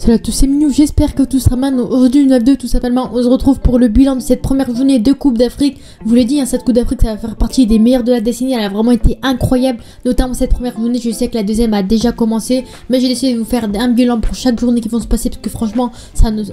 Salut à tous, c'est Minou, j'espère que tout sera bien. Aujourd'hui, 9-2, tout simplement, on se retrouve pour le bilan de cette première journée de Coupe d'Afrique. Je vous l'ai dit, cette Coupe d'Afrique, ça va faire partie des meilleures de la décennie. Elle a vraiment été incroyable, notamment cette première journée. Je sais que la deuxième a déjà commencé, mais j'ai décidé de vous faire un bilan pour chaque journée qui vont se passer, parce que franchement,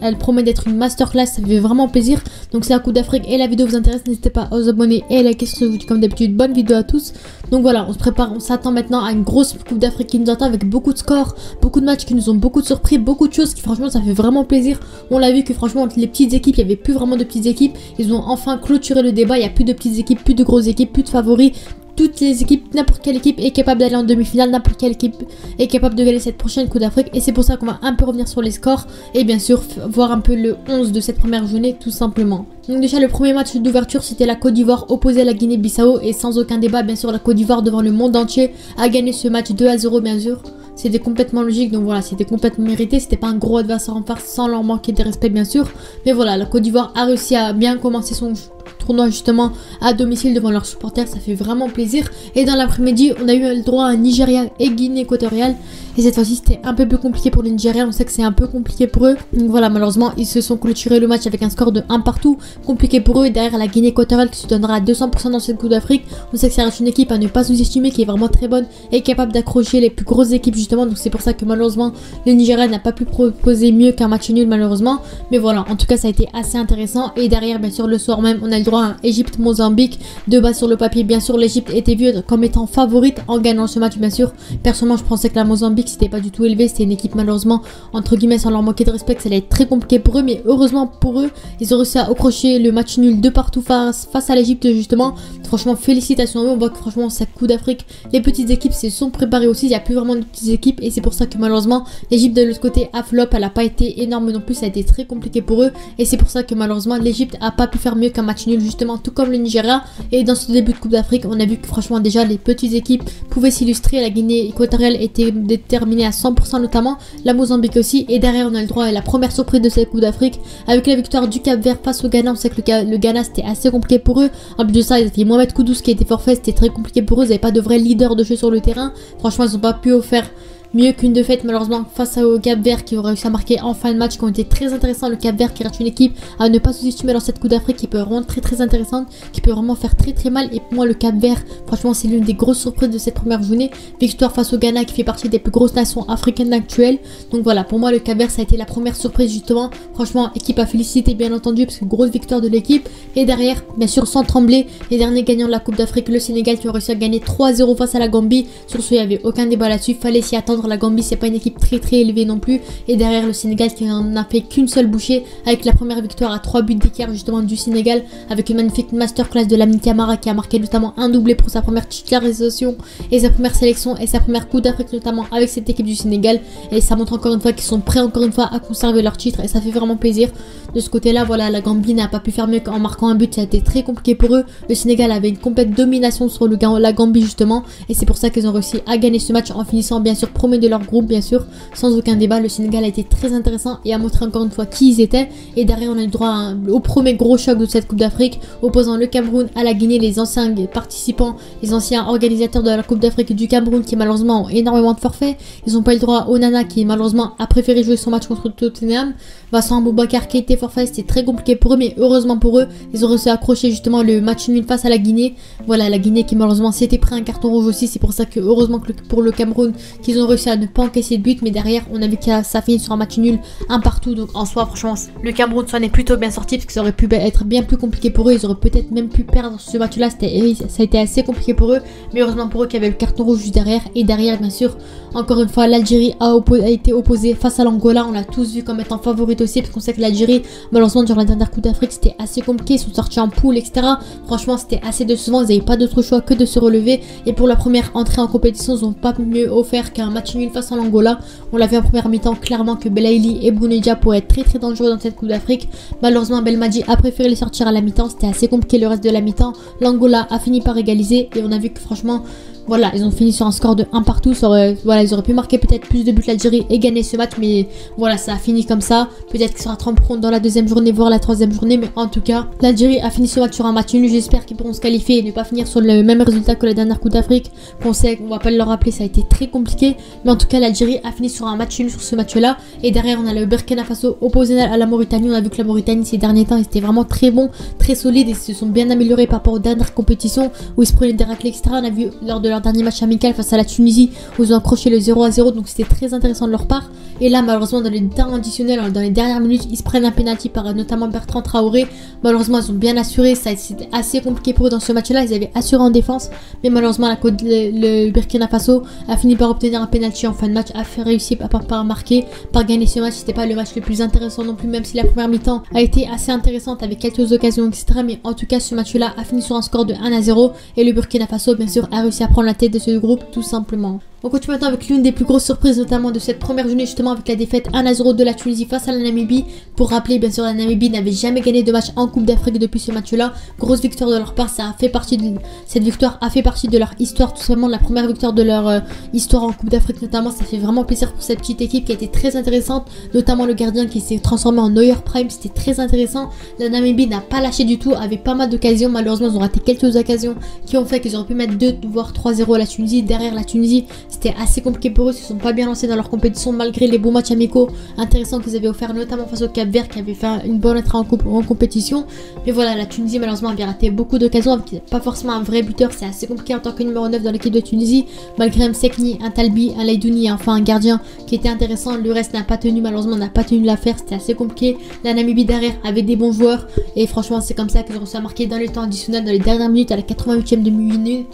elle promet d'être une masterclass. Ça fait vraiment plaisir. Donc, c'est la Coupe d'Afrique et la vidéo vous intéresse, n'hésitez pas à vous abonner et à liker. Je vous dis comme d'habitude, bonne vidéo à tous. Donc voilà, on se prépare, on s'attend maintenant à une grosse Coupe d'Afrique qui nous attend avec beaucoup de scores, beaucoup de matchs qui nous ont beaucoup de surpris, beaucoup de choses qui franchement ça fait vraiment plaisir. On l'a vu que franchement entre les petites équipes, il n'y avait plus vraiment de petites équipes. Ils ont enfin clôturé le débat, il n'y a plus de petites équipes, plus de grosses équipes, plus de favoris. Toutes les équipes, n'importe quelle équipe est capable d'aller en demi-finale, n'importe quelle équipe est capable de gagner cette prochaine Coupe d'Afrique. Et c'est pour ça qu'on va un peu revenir sur les scores et bien sûr voir un peu le 11 de cette première journée tout simplement. Donc déjà le premier match d'ouverture c'était la Côte d'Ivoire opposée à la Guinée-Bissau et sans aucun débat bien sûr la Côte d'Ivoire devant le monde entier a gagné ce match 2-0 bien sûr. C'était complètement logique, donc voilà, c'était complètement mérité. C'était pas un gros adversaire en face sans leur manquer de respect bien sûr. Mais voilà, la Côte d'Ivoire a réussi à bien commencer son tournoi justement à domicile devant leurs supporters, ça fait vraiment plaisir. Et dans l'après-midi, on a eu le droit à Nigeria et Guinée équatoriale. Et cette fois-ci, c'était un peu plus compliqué pour les Nigériens. On sait que c'est un peu compliqué pour eux. Donc voilà, malheureusement, ils se sont clôturés le match avec un score de 1 partout. Compliqué pour eux. Et derrière la Guinée équatoriale qui se donnera à 200% dans cette Coupe d'Afrique. On sait que ça reste une équipe à ne pas sous-estimer, qui est vraiment très bonne et capable d'accrocher les plus grosses équipes justement. Donc c'est pour ça que malheureusement, le Nigeria n'a pas pu proposer mieux qu'un match nul malheureusement. Mais voilà, en tout cas, ça a été assez intéressant. Et derrière, bien sûr, le soir même, on a le droit à un Égypte-Mozambique. De base sur le papier, bien sûr, l'Égypte était vue comme étant favorite en gagnant ce match, bien sûr. Personnellement, je pensais que la Mozambique, c'était pas du tout élevé. C'était une équipe malheureusement, entre guillemets, sans leur manquer de respect, ça allait être très compliqué pour eux. Mais heureusement pour eux, ils ont réussi à accrocher le match nul de partout face à l'Égypte justement. Franchement, félicitations à eux. On voit que franchement, cette Coupe d'Afrique, les petites équipes se sont préparées aussi. Il n'y a plus vraiment de petites équipes. Et c'est pour ça que malheureusement, l'Égypte de l'autre côté a flop. Elle n'a pas été énorme non plus. Ça a été très compliqué pour eux. Et c'est pour ça que malheureusement, l'Égypte n'a pas pu faire mieux qu'un match nul justement, tout comme le Nigeria. Et dans ce début de Coupe d'Afrique, on a vu que franchement, déjà, les petites équipes pouvaient s'illustrer. La Guinée équatoriale était déterminée à 100%, notamment la Mozambique aussi. Et derrière, on a le droit à la première surprise de cette Coupe d'Afrique avec la victoire du Cap-Vert face au Ghana. On sait que le Ghana, c'était assez compliqué pour eux. En plus de ça, ils avaient Mohamed Kudus qui était forfait. C'était très compliqué pour eux. Ils n'avaient pas de vrai leader de jeu sur le terrain. Franchement, ils n'ont pas pu faire mieux qu'une défaite malheureusement face au Cap-Vert qui aurait réussi à marquer en fin de match, qui ont été très intéressants. Le Cap-Vert qui reste une équipe à ne pas sous-estimer dans cette Coupe d'Afrique, qui peut vraiment très intéressante, qui peut vraiment faire très mal. Et pour moi le Cap-Vert, franchement c'est l'une des grosses surprises de cette première journée. Victoire face au Ghana qui fait partie des plus grosses nations africaines actuelles. Donc voilà, pour moi le Cap-Vert ça a été la première surprise justement. Franchement équipe à féliciter bien entendu, parce que grosse victoire de l'équipe. Et derrière bien sûr sans trembler, les derniers gagnants de la Coupe d'Afrique, le Sénégal, qui ont réussi à gagner 3-0 face à la Gambie. Sur ce il n'y avait aucun débat là-dessus, fallait s'y attendre. La Gambie c'est pas une équipe très élevée non plus. Et derrière le Sénégal qui n'en a fait qu'une seule bouchée, avec la première victoire à 3 buts d'écart justement du Sénégal, avec une magnifique masterclass de Lamine Camara qui a marqué notamment un doublé pour sa première titularisation et sa première sélection et sa première Coupe d'Afrique notamment avec cette équipe du Sénégal. Et ça montre encore une fois qu'ils sont prêts encore une fois à conserver leur titre et ça fait vraiment plaisir. De ce côté là, voilà, la Gambie n'a pas pu faire mieux qu'en marquant un but. Ça a été très compliqué pour eux. Le Sénégal avait une complète domination sur la Gambie justement, et c'est pour ça qu'ils ont réussi à gagner ce match en finissant bien sûr premier de leur groupe bien sûr, sans aucun débat. Le Sénégal a été très intéressant et a montré encore une fois qui ils étaient. Et derrière on a eu le droit au premier gros choc de cette Coupe d'Afrique, opposant le Cameroun à la Guinée. Les anciens participants, les anciens organisateurs de la Coupe d'Afrique du Cameroun qui malheureusement ont énormément de forfaits. Ils n'ont pas eu le droit au Nana qui malheureusement a préféré jouer son match contre Tottenham. Vincent Aboubakar qui était forfait, c'était très compliqué pour eux, mais heureusement pour eux, ils ont réussi à accrocher justement le match nul face à la Guinée. Voilà, la Guinée qui malheureusement s'était pris un carton rouge aussi. C'est pour ça que heureusement que pour le Cameroun qu'ils ont réussi à ne pas encaisser de but. Mais derrière on a vu que ça finit sur un match nul, un partout. Donc en soi franchement le Cameroun s'en est plutôt bien sorti, parce que ça aurait pu être bien plus compliqué pour eux. Ils auraient peut-être même pu perdre ce match là, ça a été assez compliqué pour eux. Mais heureusement pour eux qu'il y avait le carton rouge juste derrière. Et derrière bien sûr encore une fois l'Algérie a été opposée face à l'Angola. On l'a tous vu comme étant favorite aussi, parce qu'on sait que l'Algérie malheureusement durant la dernière Coupe d'Afrique c'était assez compliqué. Ils sont sortis en poule etc. Franchement c'était assez décevant, ils n'avaient pas d'autre choix que de se relever. Et pour la première entrée en compétition, ils n'ont pas mieux offert qu'un match nul face à l'Angola. On l'a vu en première mi-temps clairement que Belaïli et Bounedjah pourraient être très dangereux dans cette Coupe d'Afrique. Malheureusement Belmadi a préféré les sortir à la mi-temps, c'était assez compliqué le reste de la mi-temps. L'Angola a fini par égaliser et on a vu que franchement Voilà, ils ont fini sur un score de 1 partout. Voilà, ils auraient pu marquer peut-être plus de buts l'Algérie et gagner ce match, mais voilà, ça a fini comme ça. Peut-être qu'ils se rattraperont dans la deuxième journée, voire la troisième journée, mais en tout cas, l'Algérie a fini ce match sur un match nul. J'espère qu'ils pourront se qualifier et ne pas finir sur le même résultat que la dernière Coupe d'Afrique. On sait, on va pas le rappeler, ça a été très compliqué, mais en tout cas, l'Algérie a fini sur un match nul sur ce match-là. Et derrière, on a le Burkina Faso opposé à la Mauritanie. On a vu que la Mauritanie, ces derniers temps, ils étaient vraiment très bons, très solides et se sont bien améliorés par rapport aux dernières compétitions où ils se prenaient des raclés, etc. On a vu lors de leur dernier match amical face à la Tunisie où ils ont accroché le 0-0, donc c'était très intéressant de leur part. Et là, malheureusement, dans les temps additionnels, dans les dernières minutes, ils se prennent un penalty par notamment Bertrand Traoré. Malheureusement, ils ont bien assuré, c'était assez compliqué pour eux dans ce match-là. Ils avaient assuré en défense, mais malheureusement, le Burkina Faso a fini par obtenir un penalty en fin de match, a réussi par marquer, par gagner ce match. C'était pas le match le plus intéressant non plus, même si la première mi-temps a été assez intéressante avec quelques occasions, etc. Mais en tout cas, ce match-là a fini sur un score de 1-0 et le Burkina Faso, bien sûr, a réussi à prendre la tête de ce groupe, tout simplement. On continue maintenant avec l'une des plus grosses surprises, notamment de cette première journée, justement avec la défaite 1-0 de la Tunisie face à la Namibie. Pour rappeler, bien sûr, la Namibie n'avait jamais gagné de match en Coupe d'Afrique depuis ce match-là. Grosse victoire de leur part, cette victoire a fait partie de leur histoire, tout simplement la première victoire de leur histoire en Coupe d'Afrique notamment. Ça fait vraiment plaisir pour cette petite équipe qui a été très intéressante, notamment le gardien qui s'est transformé en Neuer Prime, c'était très intéressant. La Namibie n'a pas lâché du tout, avait pas mal d'occasions, malheureusement ils ont raté quelques occasions qui ont fait qu'ils auraient pu mettre 2 voire 3-0 à la Tunisie. Derrière la Tunisie, c'était assez compliqué pour eux, ils ne se sont pas bien lancés dans leur compétition malgré les bons matchs amicaux intéressants qu'ils avaient offerts, notamment face au Cap-Vert qui avait fait une bonne entrée en compétition. Mais voilà, la Tunisie malheureusement avait raté beaucoup d'occasions, avec pas forcément un vrai buteur, c'est assez compliqué en tant que numéro 9 dans l'équipe de Tunisie, malgré Msekni, un Talbi, un Leidouni et enfin un gardien qui était intéressant. Le reste n'a pas tenu, malheureusement n'a pas tenu l'affaire, c'était assez compliqué. La Namibie derrière avait des bons joueurs et franchement c'est comme ça qu'ils ont réussi à marquer dans les temps additionnels, dans les dernières minutes, à la 88e de minute.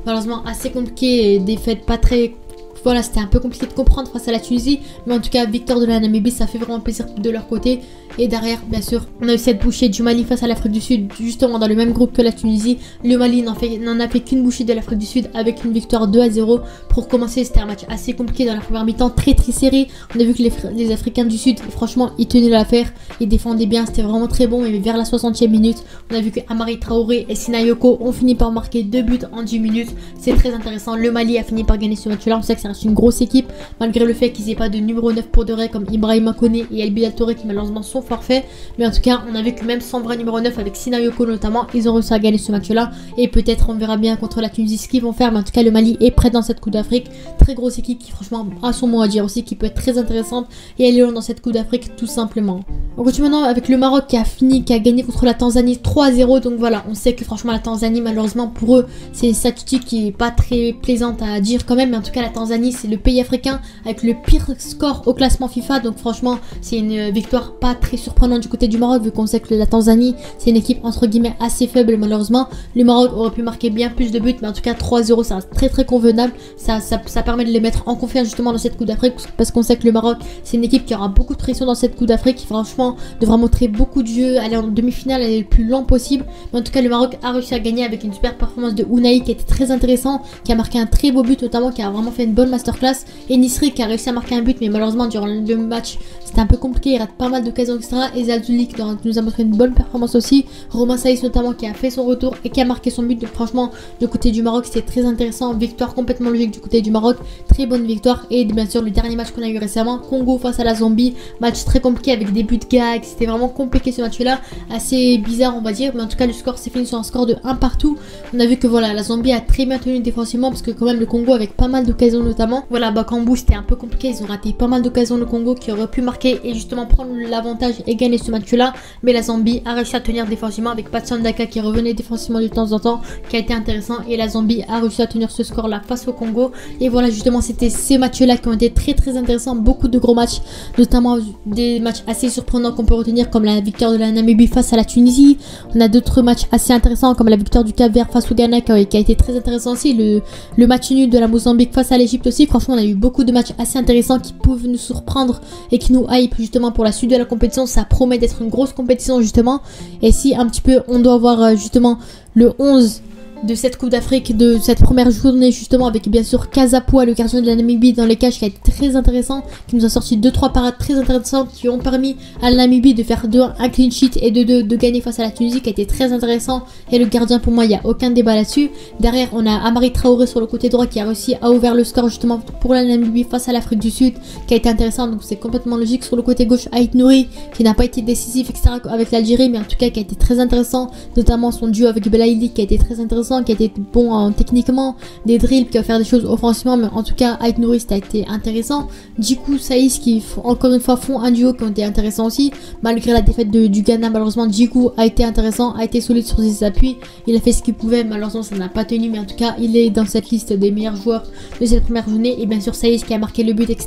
Malheureusement assez compliqué, défaite pas très... Voilà, c'était un peu compliqué de comprendre face à la Tunisie, mais en tout cas, victoire de la Namibie, ça fait vraiment plaisir de leur côté. Et derrière, bien sûr, on a eu cette bouchée du Mali face à l'Afrique du Sud, justement dans le même groupe que la Tunisie. Le Mali n'en a fait qu'une bouchée de l'Afrique du Sud avec une victoire 2-0. Pour commencer, c'était un match assez compliqué dans la première mi-temps, très serré. On a vu que les Africains du Sud, franchement, ils tenaient l'affaire, ils défendaient bien, c'était vraiment très bon. Mais vers la 60e minute, on a vu que Amari Traoré et Sinayoko ont fini par marquer 2 buts en 10 minutes. C'est très intéressant. Le Mali a fini par gagner ce match-là. On sait que ça reste une grosse équipe, malgré le fait qu'ils n'aient pas de numéro 9 pour de vrai comme Ibrahima Koné et El Bilal Touré qui malheureusement sont forfaits. Mais en tout cas, on a vu que même sans vrai numéro 9 avec Sinayoko notamment, ils ont réussi à gagner ce match-là. Et peut-être on verra bien contre la Tunisie ce qu'ils vont faire. Mais en tout cas, le Mali est prêt dans cette Coupe d'Afrique. Très grosse équipe qui franchement a son mot à dire aussi, qui peut être très intéressante et elle est dans cette Coupe d'Afrique tout simplement. On continue maintenant avec le Maroc qui a gagné contre la Tanzanie 3-0. Donc voilà, on sait que franchement la Tanzanie, malheureusement pour eux, c'est une statistique qui est pas très plaisante à dire quand même. Mais en tout cas, la Tanzanie, c'est le pays africain avec le pire score au classement FIFA. Donc franchement, c'est une victoire pas très surprenante du côté du Maroc, vu qu'on sait que la Tanzanie, c'est une équipe entre guillemets assez faible malheureusement. Le Maroc aurait pu marquer bien plus de buts, mais en tout cas 3-0, ça reste très convenable. Ça permet de les mettre en confiance justement dans cette Coupe d'Afrique, parce qu'on sait que le Maroc, c'est une équipe qui aura beaucoup de pression dans cette Coupe d'Afrique, qui franchement devra montrer beaucoup de jeu, aller en demi-finale, aller le plus lent possible. Mais en tout cas, le Maroc a réussi à gagner avec une super performance de Ounahi qui était très intéressant, qui a marqué un très beau but notamment, qui a vraiment fait une bonne masterclass. Et Nisri qui a réussi à marquer un but, mais malheureusement durant le match c'était un peu compliqué, il rate pas mal d'occasions, etc. Et Zalzouli qui nous a montré une bonne performance aussi. Romain Saïs notamment qui a fait son retour et qui a marqué son but. Donc franchement, du côté du Maroc, c'était très intéressant. Victoire complètement logique du côté du Maroc. Très bonne victoire. Et bien sûr, le dernier match qu'on a eu récemment, Congo face à la Zambie. Match très compliqué avec des buts gag. C'était vraiment compliqué ce match-là. Assez bizarre, on va dire. Mais en tout cas, le score s'est fini sur un score de 1 partout. On a vu que voilà, la Zambie a très bien tenu défensivement, parce que quand même le Congo avec pas mal d'occasions notamment. Voilà, Bakambu, c'était un peu compliqué. Ils ont raté pas mal d'occasions, le Congo, qui aurait pu marquer et justement prendre l'avantage et gagner ce match-là. Mais la Zambie a réussi à tenir défensivement avec Patson Daka qui revenait défensivement de temps en temps, qui a été intéressant. Et la Zambie a réussi à tenir ce score-là face au Congo. Et voilà, justement, c'était ces matchs-là qui ont été très intéressants. Beaucoup de gros matchs, notamment des matchs assez surprenants qu'on peut retenir, comme la victoire de la Namibie face à la Tunisie. On a d'autres matchs assez intéressants, comme la victoire du Cap-Vert face au Ghana, qui a été très intéressant aussi. Le match nul de la Mozambique face à l'Égypte aussi. Franchement, on a eu beaucoup de matchs assez intéressants qui peuvent nous surprendre et qui nous hype justement pour la suite de la compétition. Ça promet d'être une grosse compétition justement. Et si un petit peu on doit avoir justement le 11 de cette Coupe d'Afrique, de cette première journée justement, avec bien sûr Kazapoua, le gardien de la Namibie dans les cages, qui a été très intéressant, qui nous a sorti 2-3 parades très intéressantes qui ont permis à la Namibie de faire 2-1 un clean sheet et de gagner face à la Tunisie, qui a été très intéressant. Et le gardien, pour moi, il n'y a aucun débat là-dessus. Derrière, on a Amari Traoré sur le côté droit qui a réussi à ouvrir le score justement pour la Namibie face à l'Afrique du Sud, qui a été intéressant, donc c'est complètement logique. Sur le côté gauche, Ait Nouri, qui n'a pas été décisif etc avec l'Algérie, mais en tout cas qui a été très intéressant, notamment son duo avec Belaïli qui a été très intéressant, qui a été bon techniquement, des drills, qui va faire des choses offensivement, mais en tout cas Ait Nouri ça a été intéressant. Djikou Saïs qui encore une fois font un duo qui ont été intéressants aussi, malgré la défaite du Ghana. Malheureusement Djikou a été intéressant, a été solide sur ses appuis, il a fait ce qu'il pouvait, malheureusement ça n'a pas tenu, mais en tout cas il est dans cette liste des meilleurs joueurs de cette première journée. Et bien sûr Saïs qui a marqué le but etc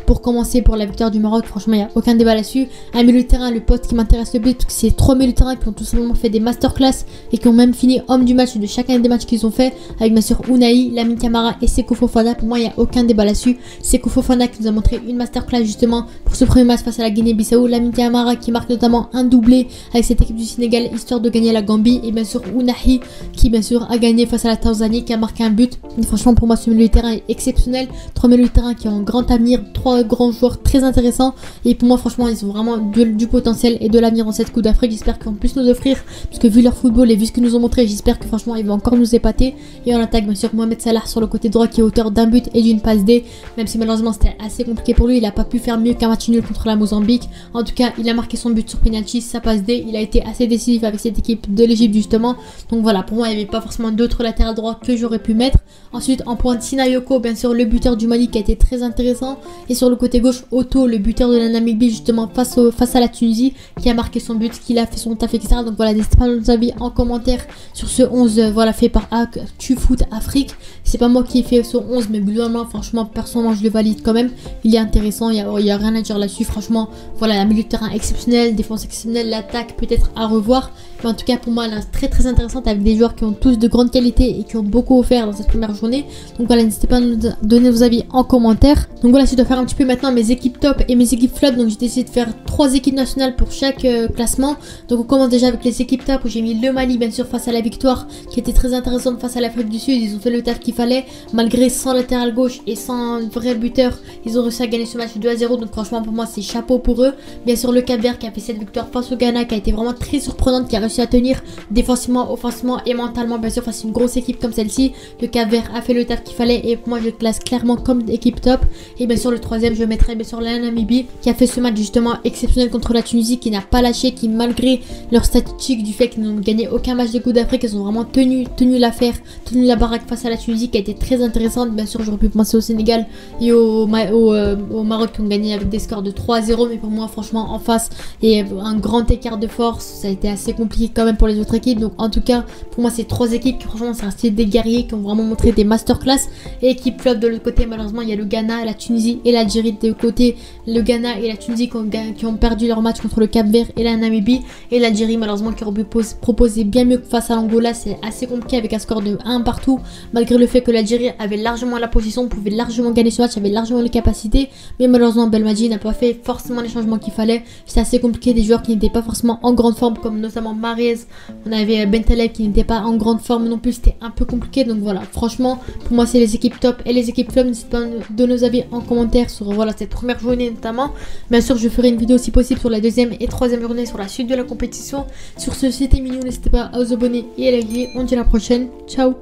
pour commencer pour la victoire du Maroc. Franchement il n'y a aucun débat là-dessus. Un milieu de terrain, le poste qui m'intéresse le but, c'est 3 milieux de terrain qui ont tout simplement fait des masterclass et qui ont même fini homme du match de chacun des matchs qu'ils ont fait, avec bien sûr Unai, Lamine Camara et Seko Fofana. Pour moi il n'y a aucun débat là-dessus. Seko Fofana qui nous a montré une masterclass justement pour ce premier match face à la Guinée-Bissau, Lamine Camara qui marque notamment un doublé avec cette équipe du Sénégal histoire de gagner la Gambie, et bien sûr Unai qui bien sûr a gagné face à la Tanzanie, qui a marqué un but. Et franchement pour moi ce milieu de terrain est exceptionnel, 3 milieux de terrain qui ont un grand avenir, 3 grands joueurs très intéressants, et pour moi franchement ils ont vraiment du potentiel et de l'avenir dans cette Coupe d'Afrique. J'espère qu'ils vont plus nous offrir, parce que vu leur football et vu ce qu'ils nous ont montré, j'espère que franchement ils vont encore nous épater. Et on attaque bien sûr Mohamed Salah sur le côté droit qui est auteur d'un but et d'une passe D, même si malheureusement c'était assez compliqué pour lui, il a pas pu faire mieux qu'un match nul contre la Mozambique. En tout cas il a marqué son but sur penalty, sa passe D, il a été assez décisif avec cette équipe de l'Égypte justement. Donc voilà, pour moi il n'y avait pas forcément d'autres latérales droits que j'aurais pu mettre. Ensuite en pointe Sinayoko, bien sûr le buteur du Mali qui a été très intéressant, et sur le côté gauche Otto, le buteur de la Namibie justement face à la Tunisie, qui a marqué son but, qui a fait son taf etc. Donc voilà, n'hésitez pas à nous avis en commentaire sur ce 11 voilà fait par ActuFoot Afrique. C'est pas moi qui ai fait ce 11, mais globalement franchement personnellement je le valide quand même, il est intéressant, il y a rien à dire là-dessus. Franchement voilà, un milieu de terrain exceptionnel, défense exceptionnelle, l'attaque peut-être à revoir, mais en tout cas pour moi elle est très très intéressante, avec des joueurs qui ont tous de grandes qualités et qui ont beaucoup offert dans cette première journée. Donc voilà, n'hésitez pas à nous donner vos avis en commentaire. Donc voilà, je dois faire un petit peu maintenant mes équipes top et mes équipes flop. Donc j'ai décidé de faire 3 équipes nationales pour chaque classement. Donc on commence déjà avec les équipes top, où j'ai mis le Mali bien sûr face à la victoire qui était très intéressante face à l'Afrique du Sud. Ils ont fait le taf qu'il fallait, malgré sans latéral gauche et sans vrai buteur, ils ont réussi à gagner ce match 2-0. Donc franchement pour moi c'est chapeau pour eux. Bien sûr le Cap-Vert qui a fait cette victoire face au Ghana, qui a été vraiment très surprenante, qui a réussi à tenir défensivement, offensivement et mentalement bien sûr face à une grosse équipe comme celle-ci. Le Cap-Vert a fait le taf qu'il fallait, et pour moi je le classe clairement comme équipe top. Et bien sûr le troisième je mettrai bien sûr la Namibie, qui a fait ce match justement exceptionnel contre la Tunisie, qui n'a pas lâché, qui malgré leur statistique du fait qu'ils n'ont gagné aucun match de Coupe d'Afrique, ils ont vraiment tenu l'affaire, tenu la baraque face à la Tunisie, qui a été très intéressante. Bien sûr j'aurais pu penser au Sénégal et au Maroc qui ont gagné avec des scores de 3-0, mais pour moi franchement en face et un grand écart de force, ça a été assez compliqué quand même pour les autres équipes. Donc en tout cas pour moi c'est 3 équipes qui franchement c'est resté des guerriers, qui ont vraiment montré des masterclass. Et équipe flop de l'autre côté, malheureusement il y a le Ghana, la Tunisie et l'Algérie. De côté le Ghana et la Tunisie qui ont perdu leur match contre le Cap-Vert et la Namibie, et l'Algérie malheureusement qui aurait pu proposer bien mieux que face à l'Angola. C'est assez compliqué avec un score de 1 partout, malgré le fait que l'Algérie avait largement la position, pouvait largement gagner ce match, avait largement les capacités, mais malheureusement Belmadi n'a pas fait forcément les changements qu'il fallait. C'est assez compliqué, des joueurs qui n'étaient pas forcément en grande forme comme notamment Mahrez, on avait Bentaleb qui n'était pas en grande forme non plus, c'était un peu compliqué. Donc voilà, franchement pour moi c'est les équipes top et les équipes flop. N'hésitez pas à donner nos avis en commentaire sur voilà cette première journée notamment. Bien sûr je ferai une vidéo si possible sur la deuxième et troisième journée, sur la suite de la compétition. Sur ce, c'était mignon, n'hésitez pas à vous abonner et à liker. On se dit à la prochaine, ciao.